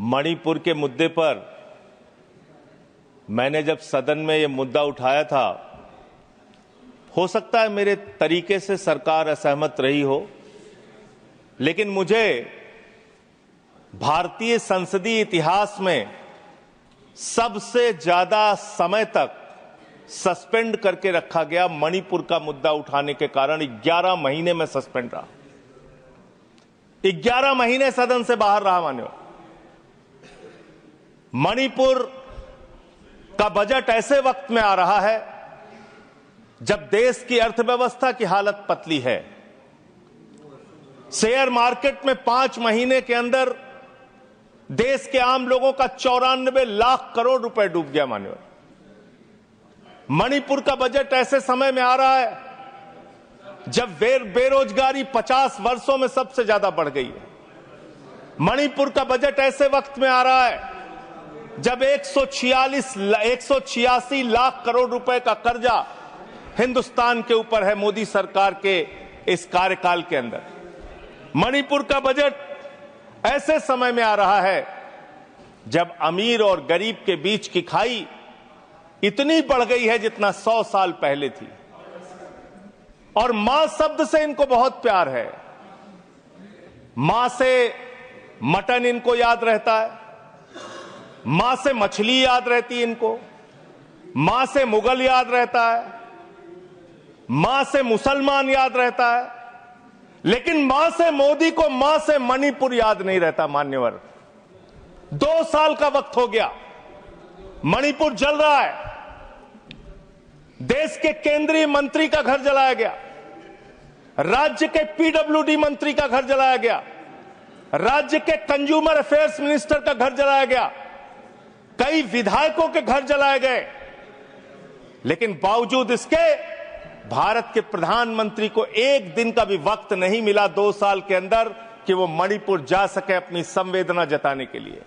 मणिपुर के मुद्दे पर मैंने जब सदन में यह मुद्दा उठाया था, हो सकता है मेरे तरीके से सरकार असहमत रही हो, लेकिन मुझे भारतीय संसदीय इतिहास में सबसे ज्यादा समय तक सस्पेंड करके रखा गया मणिपुर का मुद्दा उठाने के कारण 11 महीने में सस्पेंड रहा। 11 महीने सदन से बाहर रहा। मान्यवर, मणिपुर का बजट ऐसे वक्त में आ रहा है जब देश की अर्थव्यवस्था की हालत पतली है। शेयर मार्केट में 5 महीने के अंदर देश के आम लोगों का 94 लाख करोड़ रुपए डूब गया। मान्यवर, मणिपुर का बजट ऐसे समय में आ रहा है जब बेरोजगारी 50 वर्षों में सबसे ज्यादा बढ़ गई है। मणिपुर का बजट ऐसे वक्त में आ रहा है जब 186 लाख करोड़ रुपए का कर्जा हिंदुस्तान के ऊपर है मोदी सरकार के इस कार्यकाल के अंदर। मणिपुर का बजट ऐसे समय में आ रहा है जब अमीर और गरीब के बीच की खाई इतनी बढ़ गई है जितना 100 साल पहले थी। और मां शब्द से इनको बहुत प्यार है। मां से मटन इनको याद रहता है, मां से मछली याद रहती है इनको, मां से मुगल याद रहता है, मां से मुसलमान याद रहता है, लेकिन मां से मोदी को मां से मणिपुर याद नहीं रहता। मान्यवर, 2 साल का वक्त हो गया, मणिपुर जल रहा है। देश के केंद्रीय मंत्री का घर जलाया गया, राज्य के पीडब्ल्यूडी मंत्री का घर जलाया गया, राज्य के कंज्यूमर अफेयर्स मिनिस्टर का घर जलाया गया, कई विधायकों के घर जलाए गए, लेकिन बावजूद इसके भारत के प्रधानमंत्री को एक दिन का भी वक्त नहीं मिला 2 साल के अंदर कि वो मणिपुर जा सके अपनी संवेदना जताने के लिए,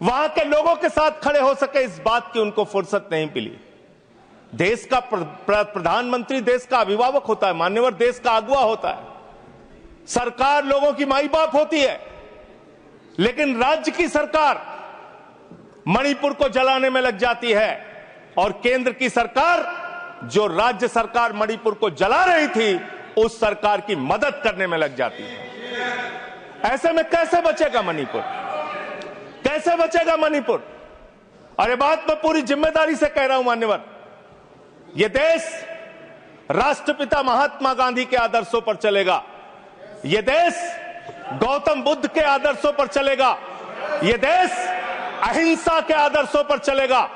वहां के लोगों के साथ खड़े हो सके। इस बात की उनको फुर्सत नहीं मिली। देश का प्रधानमंत्री देश का अभिभावक होता है। मान्यवर, देश का अगुवा होता है। सरकार लोगों की माई बाप होती है, लेकिन राज्य की सरकार मणिपुर को जलाने में लग जाती है और केंद्र की सरकार, जो राज्य सरकार मणिपुर को जला रही थी, उस सरकार की मदद करने में लग जाती है। ऐसे में कैसे बचेगा मणिपुर? कैसे बचेगा मणिपुर? और ये बात मैं पूरी जिम्मेदारी से कह रहा हूं मान्यवर, यह देश राष्ट्रपिता महात्मा गांधी के आदर्शों पर चलेगा, यह देश गौतम बुद्ध के आदर्शों पर चलेगा, यह देश अहिंसा के आदर्शों पर चलेगा।